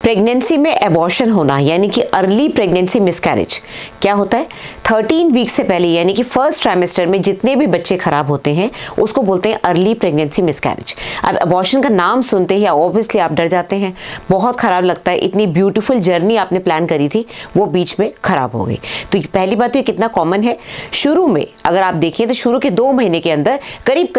Pregnancy में abortion होना यानी कि अर्ली प्रेगनेंसी मिसकैरेज क्या होता है? 13 वीक से पहले यानी कि फर्स्ट ट्राइमेस्टर में जितने भी बच्चे खराब होते हैं उसको बोलते हैं अर्ली प्रेगनेंसी मिसकैरेज। अब एबॉर्शन का नाम सुनते ही ऑब्वियसली आप डर जाते हैं, बहुत खराब लगता है। इतनी ब्यूटीफुल जर्नी आपने प्लान करी थी वो बीच में खराब हो गई। तो पहली बात तो ये कितना कॉमन है। शुरू में अगर आप देखिए तो शुरू के 2 महीने के अंदर करीब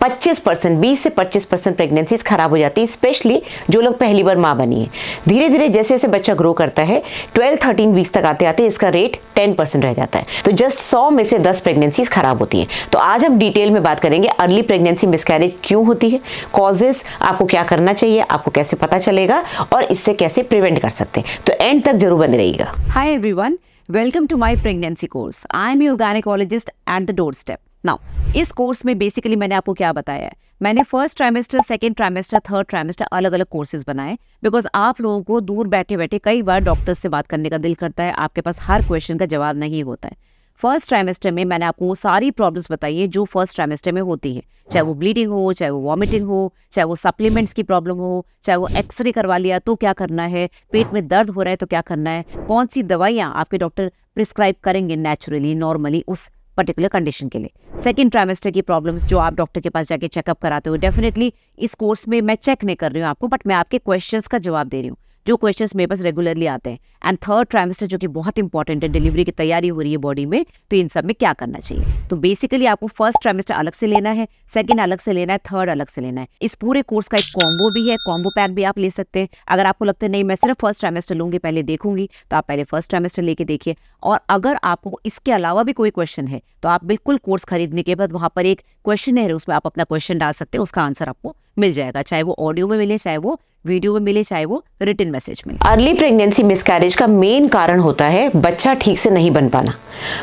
25% 20 से 25% प्रेगनेंसीज खराब हो जाती है, स्पेशली जो लोग पहली बार माँ बनी है। धीरे धीरे जैसे जैसे बच्चा ग्रो करता है 12-13 वीक्स तक आते आते इसका रेट 10% रह जाता है। तो जस्ट 100 में से 10 प्रेगनेंसीज खराब होती हैं। तो आज हम डिटेल में बात करेंगे अर्ली प्रेगनेंसी मिसकैरेज क्यों होती है, कॉजेस, आपको क्या करना चाहिए, आपको कैसे पता चलेगा और इससे कैसे प्रिवेंट कर सकते हैं। तो एंड तक जरूर बने रहिएगा। Hi everyone, welcome to my pregnancy course. I am your gynecologist at the doorstep. Now, इस कोर्स में बेसिकली मैंने आपको क्या बताया है, मैंने first trimester, second trimester, third trimester अलग अलग कोर्सेज बनाए बिकॉज आप लोगों को दूर बैठे बैठे कई बार डॉक्टर्स से बात करने का दिल करता है, आपके पास हर क्वेश्चन का जवाब नहीं होता है। फर्स्ट ट्राइमेस्टर में मैंने आपको वो सारी प्रॉब्लम्स बताई है जो फर्स्ट ट्राइमेस्टर में होती है, चाहे वो ब्लीडिंग हो, चाहे वो वॉमिटिंग हो, चाहे वो सप्लीमेंट्स की प्रॉब्लम हो, चाहे वो एक्सरे करवा लिया तो क्या करना है, पेट में दर्द हो रहा है तो क्या करना है, कौन सी दवाइयाँ आपके डॉक्टर प्रिस्क्राइब करेंगे नेचुरली नॉर्मली उस पर्टिकुलर कंडीशन के लिए। सेकेंड ट्राइमेस्टर की प्रॉब्लम्स जो आप डॉक्टर के पास जाके चेकअप कराते हो, डेफिनेटली इस कोर्स में मैं चेक नहीं कर रही हूँ आपको, बट मैं आपके क्वेश्चंस का जवाब दे रही हूँ जो क्वेश्चंस मेरे पास रेगुलरली आते हैं। एंड थर्ड ट्राइमेस्टर जो कि बहुत इंपॉर्टेंट है, डिलीवरी की तैयारी हो रही है बॉडी में, तो इन सब में क्या करना चाहिए। तो बेसिकली आपको फर्स्ट ट्राइमेस्टर अलग से लेना है, सेकंड अलग से लेना है, थर्ड अलग से लेना है। इस पूरे कोर्स का एक कॉम्बो भी है, कॉम्बो पैक भी आप ले सकते हैं। अगर आपको लगता है नहीं मैं सिर्फ फर्स्ट ट्राइमेस्टर लूंगी, पहले देखूंगी, तो आप पहले फर्स्ट ट्राइमेस्टर लेके देखिए। और अगर आपको इसके अलावा भी कोई क्वेश्चन है तो आप बिल्कुल कोर्स खरीदने के बाद वहां पर एक क्वेश्चन है, उसमें आप अपना क्वेश्चन डाल सकते हैं, उसका आंसर आपको मिल जाएगा, चाहे वो ऑडियो में मिले, चाहे वो वीडियो में मिले, चाहे वो रिटन मैसेज में। अर्ली प्रेगनेंसी मिसकैरेज का मेन कारण होता है बच्चा ठीक से नहीं बन पाना।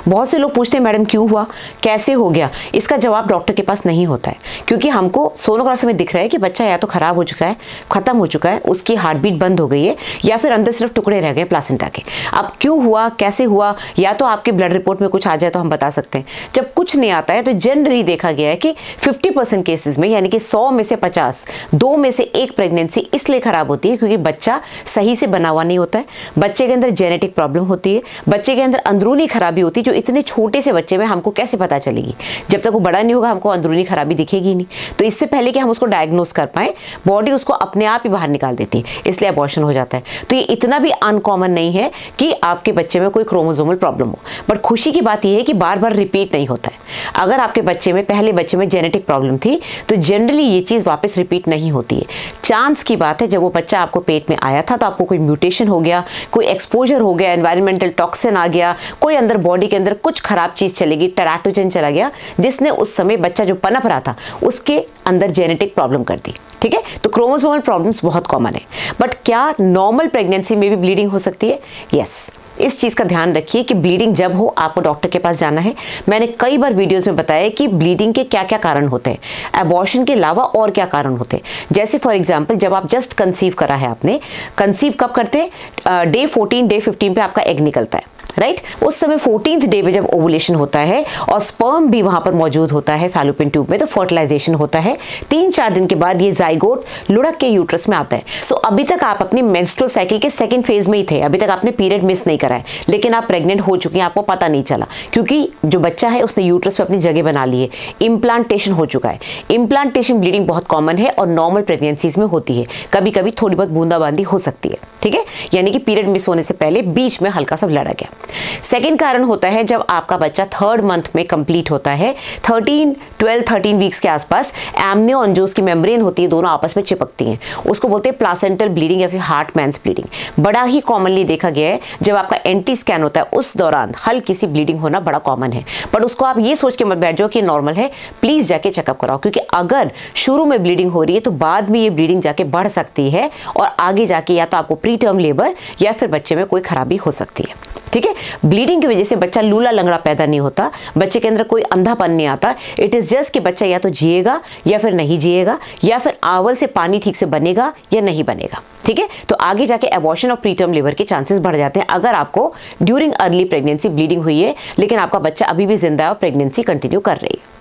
बहुत से लोग पूछते हैं मैडम क्यों हुआ, कैसे हो गया, इसका जवाब डॉक्टर के पास नहीं होता है, क्योंकि हमको सोनोग्राफी में दिख रहा है कि बच्चा या तो खराब हो चुका है, खत्म हो चुका है, उसकी हार्ट बीट बंद हो गई है, या फिर अंदर सिर्फ टुकड़े रह गए प्लासेंटा के। अब क्यों हुआ, कैसे हुआ, या तो आपके ब्लड रिपोर्ट में कुछ आ जाए तो हम बता सकते हैं। जब कुछ नहीं आता है तो जनरली देखा गया है कि 50% केसेस में यानी कि 100 में से 50, 2 में से 1 प्रेगनेंसी इसलिए खराब होती है क्योंकि बच्चा सही से बना हुआ नहीं होता है, बच्चे के अंदर जेनेटिक प्रॉब्लम होती है, बच्चे के अंदर अंदरूनी खराबी होती है जो इतने छोटे से बच्चे में हमको कैसे पता चलेगी, जब तक वो बड़ा नहीं होगा हमको अंदरूनी खराबी दिखेगी नहीं। तो इससे पहले कि हम उसको डायग्नोस कर पाए बॉडी उसको अपने आप ही बाहर निकाल देती है, इसलिए अबॉर्शन हो जाता है। तो ये इतना भी अनकॉमन नहीं है कि आपके बच्चे में कोई क्रोमोसोमल प्रॉब्लम हो, बट खुशी की बात यह है कि बार बार रिपीट नहीं होता है। अगर आपके बच्चे में पहले बच्चे में जेनेटिक प्रॉब्लम थी तो जनरली ये चीज़ वापस रिपीट नहीं होती है। चांस की बात है जब वो बच्चा आपको पेट में आया था तो आपको कोई म्यूटेशन हो गया, कोई एक्सपोजर हो गया, एनवायरमेंटल टॉक्सिन आ गया, कोई अंदर बॉडी के अंदर कुछ खराब चीज चलेगी, टेराटोजन चला गया जिसने उस समय बच्चा जो पनप रहा था उसके अंदर जेनेटिक प्रॉब्लम कर दी। ठीक है, तो क्रोमोसोमल प्रॉब्लम्स बहुत कॉमन है। बट क्या नॉर्मल प्रेगनेंसी में भी ब्लीडिंग हो सकती है? यस, इस चीज़ का ध्यान रखिए कि ब्लीडिंग जब हो आपको डॉक्टर के पास जाना है। मैंने कई बार वीडियोस में बताया कि ब्लीडिंग के क्या क्या कारण होते हैं, एबॉर्शन के अलावा और क्या कारण होते हैं। जैसे फॉर एग्जांपल जब आप जस्ट कंसीव करा है, आपने कंसीव कब करते हैं, डे 14 डे 15 पे आपका एग निकलता है, राइट। उस समय 14th डे पे जब ओवुलेशन होता है और स्पर्म भी वहां पर मौजूद होता है फैलोपियन ट्यूब में, तो फर्टिलाइजेशन होता है। 3-4 दिन के बाद ये जाइगोट लुढ़क के यूट्रस में आता है। सो अभी तक आप अपनी मेंस्ट्रुअल साइकिल के सेकंड फेज में ही थे, अभी तक आपने पीरियड मिस नहीं करा है, लेकिन आप प्रेग्नेंट हो चुकी हैं, आपको पता नहीं चला, क्योंकि जो बच्चा है उसने यूट्रस में अपनी जगह बना ली है, इम्प्लांटेशन हो चुका है। इम्प्लांटेशन ब्लीडिंग बहुत कॉमन है और नॉर्मल प्रेगनेंसीज में होती है, कभी कभी थोड़ी बहुत बूंदाबांदी हो सकती है, ठीक है, यानी कि पीरियड मिस होने से पहले बीच में हल्का सा ब्लड आ गया। सेकेंड कारण होता है जब आपका बच्चा 3rd मंथ में कंप्लीट होता है, 12-13 वीक्स के आसपास, एमनियन जो उसकी मेम्ब्रेन होती है दोनों आपस में चिपकती हैं, उसको बोलते हैं प्लासेंटल ब्लीडिंग या फिर हार्टमैन्स ब्लीडिंग। बड़ा ही कॉमनली देखा गया है जब आपका एंटी स्कैन होता है उस दौरान हल्की सी ब्लीडिंग होना बड़ा कॉमन है। बट उसको आप ये सोच के मत बैठ जाओ कि नॉर्मल है, प्लीज जाके चेकअप कराओ, क्योंकि अगर शुरू में ब्लीडिंग हो रही है तो बाद में ये ब्लीडिंग जाके बढ़ सकती है और आगे जाके या तो आपको प्री टर्म लेबर या फिर बच्चे में कोई खराबी हो सकती है। ठीक है, ब्लीडिंग की वजह से बच्चा लूला लंगड़ा पैदा नहीं होता, बच्चे के अंदर कोई अंधापन नहीं आता। इट इज जस्ट कि बच्चा या तो जिएगा या फिर नहीं जिएगा, या फिर आवल से पानी ठीक से बनेगा या नहीं बनेगा। ठीक है, तो आगे जाके एबॉर्शन और प्रीटर्म लेबर के चांसेस बढ़ जाते हैं अगर आपको ड्यूरिंग अर्ली प्रेगनेंसी ब्लीडिंग हुई है लेकिन आपका बच्चा अभी भी जिंदा है और प्रेगनेंसी कंटिन्यू कर रही है।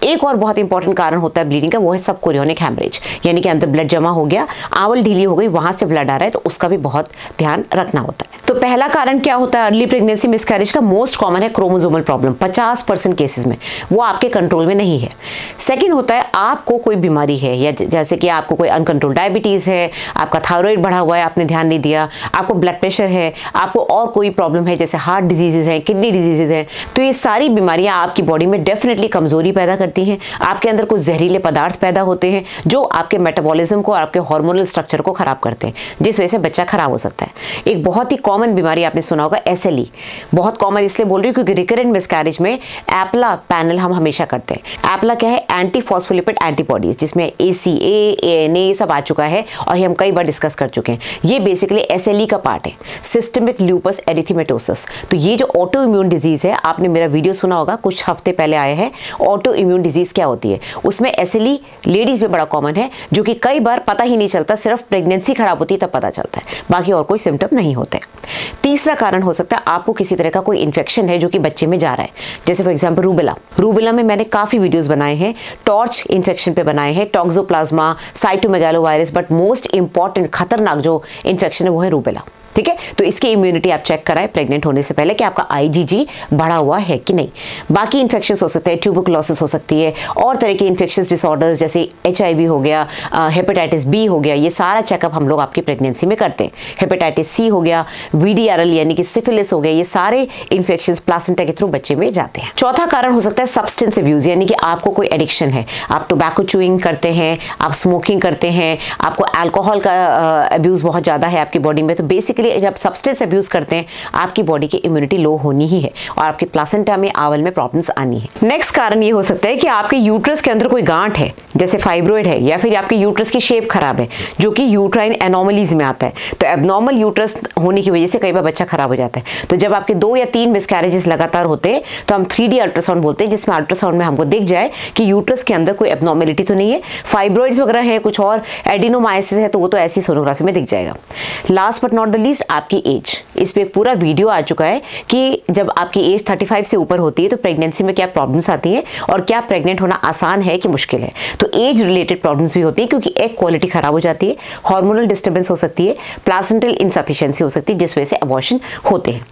एक और बहुत इंपॉर्टेंट कारण होता है ब्लीडिंग का, वो है सबकोरियोनिक हैमरेज, यानी कि अंदर ब्लड जमा हो गया, आवल ढीली हो गई, वहां से ब्लड आ रहा है, तो उसका भी बहुत ध्यान रखना होता है। तो पहला कारण क्या होता है अर्ली प्रेगनेंसी मिसकैरेज का? मोस्ट कॉमन है क्रोमोसोमल प्रॉब्लम, 50% केसेस में वो आपके कंट्रोल में नहीं है। सेकंड होता है आपको कोई बीमारी है, या जैसे कि आपको कोई अनकंट्रोल डायबिटीज है, आपका थायराइड बढ़ा हुआ है, आपने ध्यान नहीं दिया, आपको ब्लड प्रेशर है, आपको और कोई प्रॉब्लम है जैसे हार्ट डिजीजेज हैं, किडनी डिजीजेज हैं, तो ये सारी बीमारियां आपकी बॉडी में डेफिनेटली कमजोरी पैदा करती हैं। आपके अंदर कुछ जहरीले पदार्थ पैदा होते हैं जो आपके मेटाबॉलिज्म को और आपके हार्मोनल स्ट्रक्चर को खराब करते हैं, जिस वजह से बच्चा खराब हो सकता है। एक बहुत ही कॉमन बीमारी आपने सुना होगा SLE, बहुत कॉमन इसलिए बोल रही हूँ क्योंकि रिकरेंट मिसकैरेज में एप्ला पैनल हम हमेशा करते हैं। एप्ला क्या है? एंटी फॉस्फोलिपिड एंटीबॉडीज, जिसमें ACA, ANA सब आ चुका है और ये हम कई बार डिस्कस कर चुके हैं। ये बेसिकली SLE का पार्ट है, सिस्टमिक ल्यूपस एरिथेमेटोसिस। तो ये जो ऑटो इम्यून डिजीज है, आपने मेरा वीडियो सुना होगा कुछ हफ्ते पहले आया है, ऑटो इम्यून डिजीज क्या होती है, उसमें SLE लेडीज में बड़ा कॉमन है, जो कि कई बार पता ही नहीं चलता, सिर्फ प्रेगनेंसी खराब होती है तब पता चलता है, बाकी और कोई सिम्टम नहीं होते। तीसरा कारण हो सकता है आपको किसी तरह का कोई इन्फेक्शन है जो कि बच्चे में जा रहा है, जैसे फॉर एग्जांपल रूबेला में मैंने काफी वीडियोस बनाए हैं, टॉर्च इन्फेक्शन पे बनाए हैं, toxoplasma, cytomegalovirus, but most important खतरनाक जो इन्फेक्शन है वो है रूबेला। ठीक है, तो इसकी इम्यूनिटी आप चेक कराएं प्रेग्नेंट होने से पहले कि आपका IgG बढ़ा हुआ है कि नहीं। बाकी इन्फेक्शंस हो सकते हैं, ट्यूबरकुलोसिस हो सकती है, और तरह के इन्फेक्शंस डिसऑर्डर्स जैसे HIV हो गया, हेपेटाइटिस B हो गया, ये सारा चेकअप हम लोग आपकी प्रेगनेंसी में करते हैं। हेपेटाइटिस C हो गया, VDRL यानी कि सिफिलिस हो गया, ये सारे इन्फेक्शंस प्लासेंटा के थ्रू बच्चे में जाते हैं। चौथा कारण हो सकता है सब्सटेंस अब्यूज, यानी कि आपको कोई एडिक्शन है, आप टोबैको च्यूइंग करते हैं, आप स्मोकिंग करते हैं, आपको अल्कोहल का अब्यूज बहुत ज़्यादा है आपकी बॉडी में, तो बेसिकली जब सब्सटेंस अब्यूज करते हैं आपकी बॉडी की इम्यूनिटी लो होनी ही है और आपके प्लासेंटा में आवल में प्रॉब्लम्स आनी है। नेक्स्ट कारण ये हो सकता है कि आपके यूट्रस के अंदर कोई गांठ है, जैसे फाइब्रोइड है, या फिर आपके यूट्रस की शेप खराब है, जो कि यूट्राइन एनोमलीज में आता है। तो एबनॉर्मल यूट्रस होने की वजह से कई बार बच्चा खराब हो जाता है। तो जब आपके 2 या 3 मिसकैरेजेस लगातार होते हैं तो हम 3D अल्ट्रासाउंड बोलते हैं, जिसमें अल्ट्रासाउंड में हमको दिख जाए कि यूट्रस के अंदर कोई एबनॉर्मेलिटी तो नहीं है, फाइब्रोइड्स वगैरह है, कुछ और एडिनोमायोसिस है, तो वो तो ऐसी सोनोग्राफी में दिख जाएगा। Last but not the least, आपकी एज, इस पे पूरा वीडियो आ चुका है कि जब आपकी एज 35 से ऊपर होती है तो प्रेगनेंसी में क्या प्रॉब्लम्स आती हैं और क्या प्रेग्नेंट होना आसान है कि मुश्किल है। तो एज रिलेटेड प्रॉब्लम्स भी होती है, क्योंकि एग क्वालिटी खराब हो जाती है, हार्मोनल डिस्टर्बेंस हो सकती है, प्लासेंटल इनसफिशिएंसी हो सकती है, जिस वजह से अबॉर्शन होते हैं।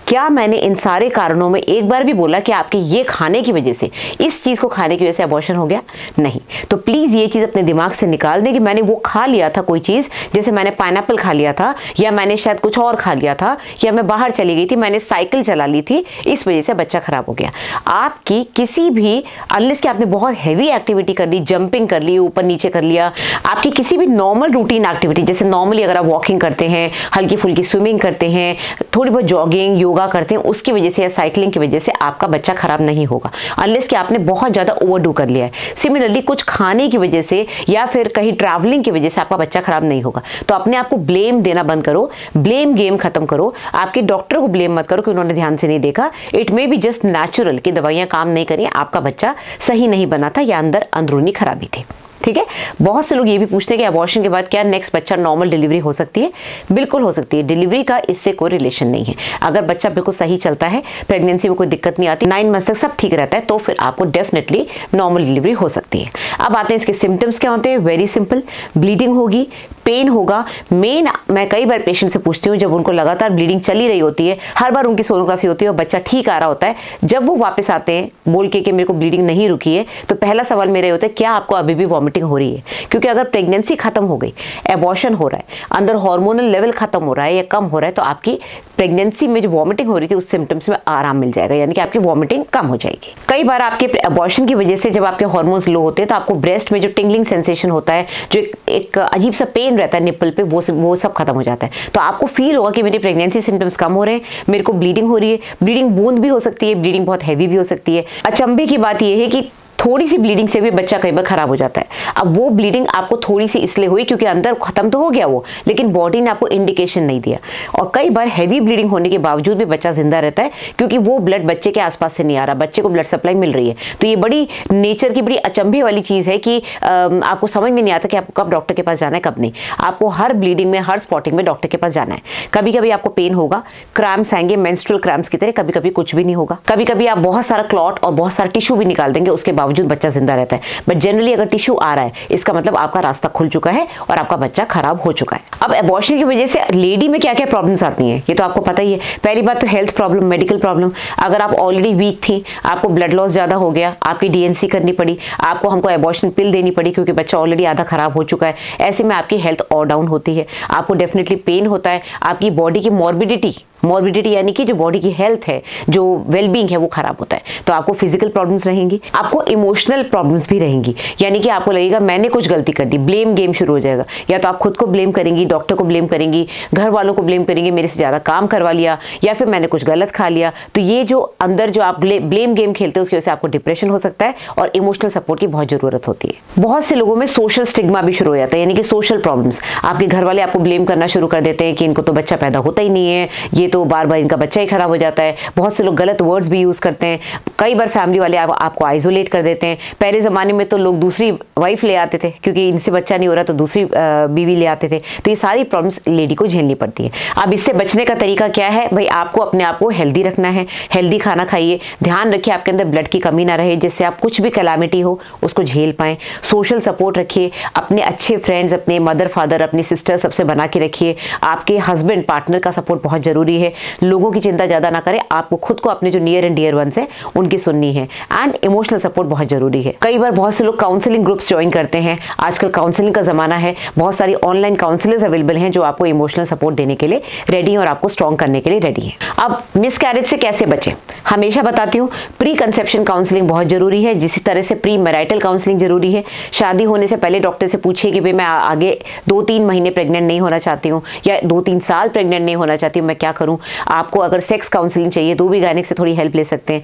क्या मैंने इन सारे कारणों में एक बार भी बोला कि आपके ये खाने की वजह से, इस चीज को खाने की वजह से अबॉर्शन हो गया? नहीं। तो प्लीज ये चीज अपने दिमाग से निकाल दें कि मैंने वो खा लिया था कोई चीज, जैसे मैंने पाइनएप्पल खा लिया था, या मैंने शायद कुछ और खा लिया था, या मैं बाहर चली गई थी, मैंने साइकिल चला ली थी, इस वजह से बच्चा खराब हो गया। आपकी किसी भी, अनलेस कि आपने बहुत हैवी एक्टिविटी कर ली, जंपिंग कर ली, ऊपर नीचे कर लिया, आपकी किसी भी नॉर्मल रूटीन एक्टिविटी, जैसे नॉर्मली अगर आप वॉकिंग करते हैं, हल्की फुल्की स्विमिंग करते हैं, थोड़ी बहुत जॉगिंग, योगा करते हैं, उसकी वजह से या साइकिलिंग की वजह से आपका बच्चा खराब नहीं होगा, अनलेस कि आपने बहुत ज्यादा ओवरडू कर लिया है। सिमिलरली कुछ खाने की वजह से या फिर कहीं ट्रैवलिंग की वजह से आपका बच्चा खराब नहीं होगा। तो अपने आप को ब्लेम देना बंद करो, ब्लेम गेम खत्म करो, आपके डॉक्टर को ब्लेम मत करो कि उन्होंने ध्यान से नहीं देखा। It may be just natural कि दवाइयां काम नहीं करी, आपका बच्चा सही नहीं बना था या अंदर अंदरूनी खराबी थी। ठीक है, बहुत से लोग ये भी पूछते हैं कि अबॉर्शन के बाद क्या नेक्स्ट बच्चा नॉर्मल डिलीवरी हो सकती है? बिल्कुल हो सकती है। डिलीवरी का इससे कोई रिलेशन नहीं है। अगर बच्चा बिल्कुल सही चलता है, प्रेगनेंसी में कोई दिक्कत नहीं आती, 9 मंथ तक सब ठीक रहता है, तो फिर आपको डेफिनेटली नॉर्मल डिलीवरी हो सकती है। अब आते हैं इसके सिम्टम्स क्या होते हैं। वेरी सिंपल, ब्लीडिंग होगी, पेन होगा। मेन मैं कई बार पेशेंट से पूछती हूँ, जब उनको लगातार ब्लीडिंग चली रही होती है, हर बार उनकी सोनोग्राफी होती है और बच्चा ठीक आ रहा होता है, जब वो वापस आते हैं बोल के कि मेरे को ब्लीडिंग नहीं रुकी है, तो पहला सवाल मेरा होता है क्या आपको अभी भी वॉमिटिंग हो रही है? क्योंकि अगर प्रेगनेंसी खत्म हो गई, एबॉर्शन हो रहा है, अंदर हार्मोनल लेवल खत्म हो रहा है या कम हो रहा है, तो आपकी प्रेगनेंसी में जो वॉमिटिंग हो रही थी उस सिम्टम्स में आराम मिल जाएगा, यानी कि आपकी वॉमिटिंग कम हो जाएगी। कई बार आपके एबॉर्शन की वजह से जब आपके हार्मोन्स लो होते हैं तो आपको ब्रेस्ट में जो टिंगलिंग सेंसेशन होता है, जो एक अजीब सा पेन रहता है निप्पल पे, वो सब खत्म हो जाता है। तो आपको फील होगा कि मेरी प्रेगनेंसी सिम्टम्स कम हो रहे हैं, मेरे को ब्लीडिंग हो रही है। ब्लीडिंग बूंद भी हो सकती है, ब्लीडिंग बहुत हैवी भी हो सकती है। अचंभे की बात यह है कि थोड़ी सी ब्लीडिंग से भी बच्चा कई बार खराब हो जाता है। अब वो ब्लीडिंग आपको थोड़ी सी इसलिए हुई क्योंकि अंदर खत्म तो हो गया वो, लेकिन बॉडी ने आपको इंडिकेशन नहीं दिया। और कई बार हैवी ब्लीडिंग होने के बावजूद भी बच्चा जिंदा रहता है, क्योंकि वो ब्लड बच्चे के आसपास से नहीं आ रहा, बच्चे को ब्लड सप्लाई मिल रही है। तो ये बड़ी नेचर की बड़ी अचंभे वाली चीज है कि आपको समझ में नहीं आता कि आपको कब डॉक्टर के पास जाना है, कब नहीं। आपको हर ब्लीडिंग में, हर स्पॉटिंग में डॉक्टर के पास जाना है। कभी कभी आपको पेन होगा, क्रैम्प्स आएंगे, मेंस्ट्रुअल क्रैम्प्स की तरह, कभी कभी कुछ भी नहीं होगा। कभी कभी आप बहुत सारा क्लॉट और बहुत सारा टिश्यू भी निकाल देंगे, उसके बावजूद बच्चा जिंदा रहता है। बट जनरली अगर टिश्यू आ रहा है, इसका मतलब आपका रास्ता खुल चुका है और आपका बच्चा खराब हो चुका है। अब एबॉर्शन की वजह से लेडी में क्या क्या प्रॉब्लम्स आती हैं, ये तो आपको पता ही है। पहली बात तो हेल्थ प्रॉब्लम, मेडिकल प्रॉब्लम। अगर आप ऑलरेडी वीक थी, आपको ब्लड लॉस ज़्यादा हो गया, आपकी DNC करनी पड़ी, हमको एबॉर्शन पिल देनी पड़ी क्योंकि बच्चा ऑलरेडी आधा खराब हो चुका है, ऐसे में आपकी हेल्थ और डाउन होती है, आपको डेफिनेटली पेन होता है, आपकी बॉडी की मॉर्बिडिटी यानी कि जो बॉडी की हेल्थ है, जो वेलबींग है, वो खराब होता है। तो आपको फिजिकल प्रॉब्लम्स रहेंगी, आपको इमोशनल प्रॉब्लम्स भी रहेंगी, यानी कि आपको लगेगा मैंने कुछ गलती कर दी, ब्लेम गेम शुरू हो जाएगा। या तो आप खुद को ब्लेम करेंगी, डॉक्टर को ब्लेम करेंगी, घर वालों को ब्लेम करेंगे, मेरे से ज़्यादा काम करवा लिया, या फिर मैंने कुछ गलत खा लिया। तो ये जो अंदर जो आप ब्लेम गेम खेलते हैं, उसकी वजह से आपको डिप्रेशन हो सकता है और इमोशनल सपोर्ट की बहुत ज़रूरत होती है। बहुत से लोगों में सोशल स्टिग्मा भी शुरू हो जाता है, यानी कि सोशल प्रॉब्लम्स। आपके घर वाले आपको ब्लेम करना शुरू कर देते हैं कि इनको तो बच्चा पैदा होता ही नहीं है, ये तो बार बार इनका बच्चा ही खराब हो जाता है। बहुत से लोग गलत वर्ड्स भी यूज़ करते हैं। कई बार फैमिली वाले आपको आइसोलेट कर देते हैं। पहले ज़माने में तो लोग दूसरी वाइफ ले आते थे, क्योंकि इनसे बच्चा नहीं हो रहा तो दूसरी बीवी ले आते थे। तो ये सारी प्रॉब्लम्स लेडी को झेलनी पड़ती है। अब इससे बचने का तरीका क्या है भाई? आपको अपने आप को हेल्दी रखना है, हेल्दी खाना खाइए, ध्यान रखिए आपके अंदर ब्लड की कमी ना रहे, जिससे आप कुछ भी कैलामिटी हो उसको झेल पाएँ। सोशल सपोर्ट रखिए, अपने अच्छे फ्रेंड्स, अपने मदर फादर, अपनी सिस्टर सबसे बना के रखिए। आपके हस्बैंड पार्टनर का सपोर्ट बहुत ज़रूरी है। लोगों की चिंता ज़्यादा ना करें, आपको खुद को अपने जो नियर एंड डियर वंस है उनकी सुननी है। एंड इमोशनल सपोर्ट बहुत ज़रूरी है। कई बार बहुत से लोग काउंसलिंग ग्रुप्स ज्वाइन करते हैं। आजकल काउंसलिंग का ज़माना है, बहुत सारी ऑनलाइन काउंसलर्स अवेलेबल हैं जो आपको इमोशनल सपोर्ट देने के लिए रेडी हैं और आपको स्ट्रॉन्ग करने के लिए रेडी हैं। अब मिसकैरेज से कैसे बचें? हमेशा बताती हूँ, प्री कंसेप्शन काउंसलिंग बहुत ज़रूरी है, जिसी तरह से प्री मैरिटल काउंसलिंग ज़रूरी है। शादी होने से पहले डॉक्टर से पूछिए कि भाई मैं आगे 2-3 महीने प्रेग्नेंट नहीं होना चाहती हूँ या 2-3 साल प्रेग्नेंट नहीं होना चाहती हूँ, मैं क्या करूँ? आपको अगर सेक्स काउंसलिंग चाहिए तो भी गायनिक से थोड़ी हेल्प ले सकते हैं।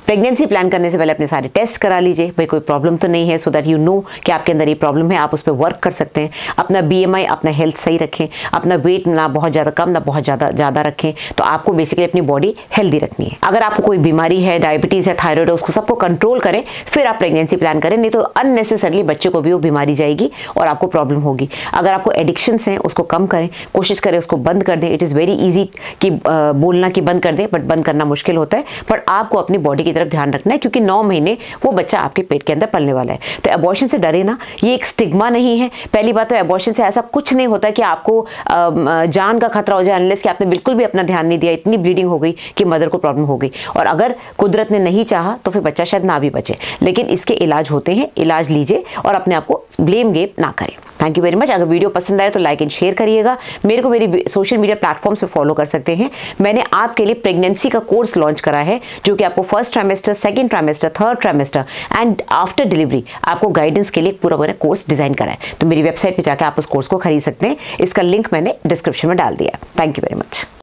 प्रेगनेंसी प्लान करने से पहले अपने सारे टेस्ट करा लीजिए, भाई कोई प्रॉब्लम तो नहीं है, सो दैट यू नो कि आपके अंदर ये प्रॉब्लम है, आप उस पर वर्क कर सकते हैं। अपना BMI, अपना हेल्थ सही रखें, अपना वेट ना बहुत ज़्यादा कम ना बहुत ज़्यादा रखें। तो आपको बेसिकली अपनी बॉडी हेल्दी रखनी है। अगर आपको कोई बीमारी है, डायबिटीज़ है, थायराइड है, उसको सबको कंट्रोल करें, फिर आप प्रेगनेंसी प्लान करें, नहीं तो अननेसेसरली बच्चे को भी वो बीमारी जाएगी और आपको प्रॉब्लम होगी। अगर आपको एडिक्शंस हैं उसको कम करें, कोशिश करें उसको बंद कर दें। इट इज़ वेरी ईजी कि बोलना कि बंद कर दें, बट बंद करना मुश्किल होता है। पर आपको अपनी बॉडी की तरफ ध्यान रखना है, क्योंकि 9 महीने वो बच्चा आपके पेट के अंदर पलने वाला है। तो एबॉर्शन से डरे ना, ये एक स्टिग्मा नहीं है। पहली बात तो एबॉर्शन से ऐसा कुछ नहीं होता कि आपको जान का खतरा हो जाए, अनलेस कि आपने बिल्कुल भी अपना ध्यान नहीं दिया, इतनी ब्लीडिंग हो गई कि मदर को प्रॉब्लम हो गई। और अगर कुदरत ने नहीं चाहा तो फिर बच्चा शायद ना भी बचे, लेकिन इसके इलाज होते हैं, इलाज लीजिए और अपने आप को ब्लेम गेम ना करें। Thank you very much. अगर वीडियो पसंद आए तो लाइक एंड शेयर करिएगा। मेरे को मेरी सोशल मीडिया प्लेटफॉर्म्स पे फॉलो कर सकते हैं। मैंने आपके लिए प्रेगनेंसी का कोर्स लॉन्च करा है, जो कि आपको first trimester, second trimester, third trimester and after delivery आपको गाइडेंस के लिए पूरा कोर्स डिजाइन करा है। तो मेरी वेबसाइट पे जाकर आप उस कोर्स को खरीद सकते हैं। इसका लिंक मैंने डिस्क्रिप्शन में डाल दिया। Thank you very much.